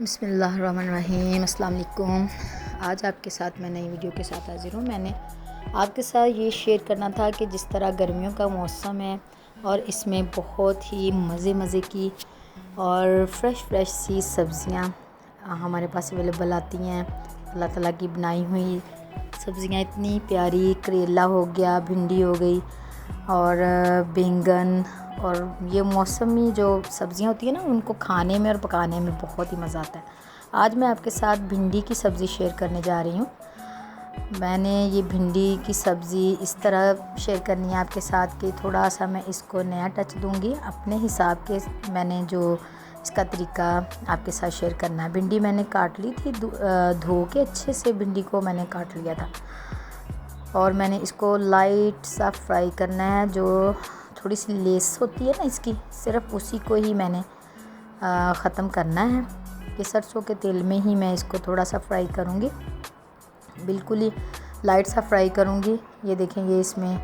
बिस्मिल्लाहिर्रहमानिर्रहीम, अस्सलाम वालेकुम। आज आपके साथ मैं नई वीडियो के साथ हाज़िर हूँ। मैंने आपके साथ ये शेयर करना था कि जिस तरह गर्मियों का मौसम है और इसमें बहुत ही मज़े की और फ्रेश सी सब्ज़ियाँ हमारे पास अवेलेबल आती हैं। अल्लाह ताला की बनाई हुई सब्ज़ियाँ इतनी प्यारी, करेला हो गया, भिंडी हो गई और बैंगन, और ये मौसमी जो सब्ज़ियाँ होती हैं ना, उनको खाने में और पकाने में बहुत ही मज़ा आता है। आज मैं आपके साथ भिंडी की सब्ज़ी शेयर करने जा रही हूँ। मैंने ये भिंडी की सब्ज़ी इस तरह शेयर करनी है आपके साथ कि थोड़ा सा मैं इसको नया टच दूँगी अपने हिसाब के। मैंने जो इसका तरीका आपके साथ शेयर करना है। भिंडी मैंने काट ली थी, धो के अच्छे से भिंडी को मैंने काट लिया था और मैंने इसको लाइट सा फ्राई करना है। जो थोड़ी सी लेस होती है ना इसकी, सिर्फ उसी को ही मैंने ख़त्म करना है कि सरसों के तेल में ही मैं इसको थोड़ा सा फ्राई करूँगी, बिल्कुल ही लाइट सा फ्राई करूँगी। ये देखेंगे इसमें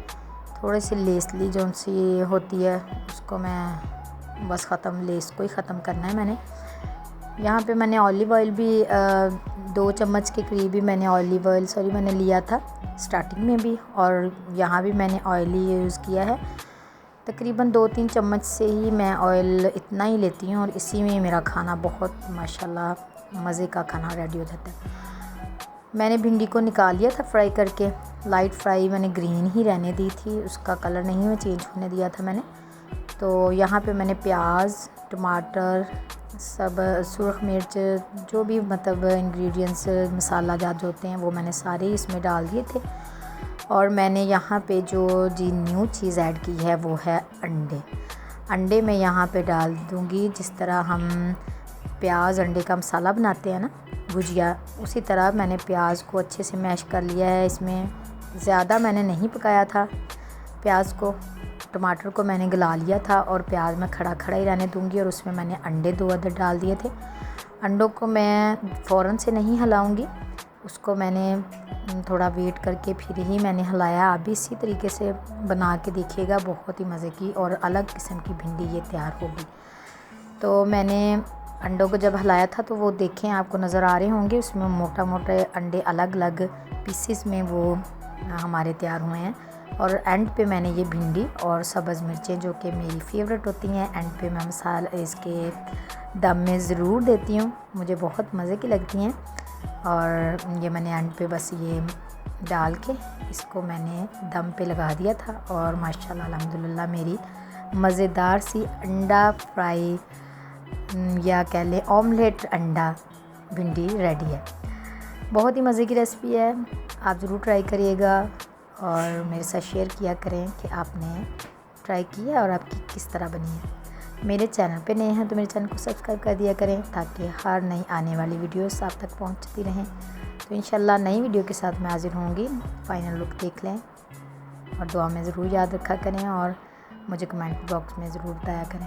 थोड़ी सी लेसली जो सी होती है उसको मैं बस ख़त्म, लेस को ही ख़त्म करना है मैंने। यहाँ पे मैंने ऑलिव ऑयल भी 2 चम्मच के करीब ही मैंने ऑलिव ऑयल मैंने लिया था स्टार्टिंग में भी, और यहाँ भी मैंने ऑयल ही यूज़ किया है। तकरीबन 2-3 चम्मच से ही मैं ऑयल इतना ही लेती हूँ और इसी में मेरा खाना बहुत माशाल्लाह मज़े का खाना रेडी हो जाता है। मैंने भिंडी को निकाल लिया था फ्राई करके, लाइट फ्राई मैंने ग्रीन ही रहने दी थी, उसका कलर नहीं मैं चेंज होने दिया था मैंने। तो यहाँ पे मैंने प्याज, टमाटर, सब सुरख मिर्च, जो भी मतलब इंग्रेडिएंट्स मसाला जात जो होते हैं वो मैंने सारे इसमें डाल दिए थे। और मैंने यहाँ पे जो जी न्यू चीज़ ऐड की है वो है अंडे मैं यहाँ पे डाल दूँगी। जिस तरह हम प्याज अंडे का मसाला बनाते हैं ना, भुजिया, उसी तरह मैंने प्याज को अच्छे से मैश कर लिया है। इसमें ज़्यादा मैंने नहीं पकाया था प्याज को, टमाटर को मैंने गला लिया था और प्याज मैं खड़ा ही रहने दूँगी। और उसमें मैंने अंडे 2 अदद डाल दिए थे। अंडों को मैं फ़ौरन से नहीं हिलाऊँगी, उसको मैंने थोड़ा वेट करके फिर ही मैंने हिलाया। आप भी इसी तरीके से बना के देखिएगा, बहुत ही मज़े की और अलग किस्म की भिंडी ये तैयार होगी। तो मैंने अंडों को जब हिलाया था तो वो देखें आपको नज़र आ रहे होंगे, उसमें मोटे अंडे अलग अलग पीसेस में वो हमारे तैयार हुए हैं। और एंड पे मैंने ये भिंडी और सब्ज़ मिर्चें जो कि मेरी फेवरेट होती हैं, एंड पे मैं मसाला इसके दम में ज़रूर देती हूँ, मुझे बहुत मज़े की लगती हैं। और ये मैंने एंड पे बस ये डाल के इसको मैंने दम पे लगा दिया था और माशाल्लाह अल्हम्दुलिल्लाह मेरी मज़ेदार सी अंडा फ्राई या कह लें ऑमलेट अंडा भिंडी रेडी है। बहुत ही मज़े की रेसिपी है, आप ज़रूर ट्राई करिएगा और मेरे साथ शेयर किया करें कि आपने ट्राई किया और आपकी किस तरह बनी है। मेरे चैनल पे नए हैं तो मेरे चैनल को सब्सक्राइब कर दिया करें ताकि हर नई आने वाली वीडियोस आप तक पहुंचती रहें। तो इंशाल्लाह नई वीडियो के साथ मैं हाज़िर होंगी। फाइनल लुक देख लें और दुआ में ज़रूर याद रखा करें और मुझे कमेंट बॉक्स में ज़रूर बताया करें।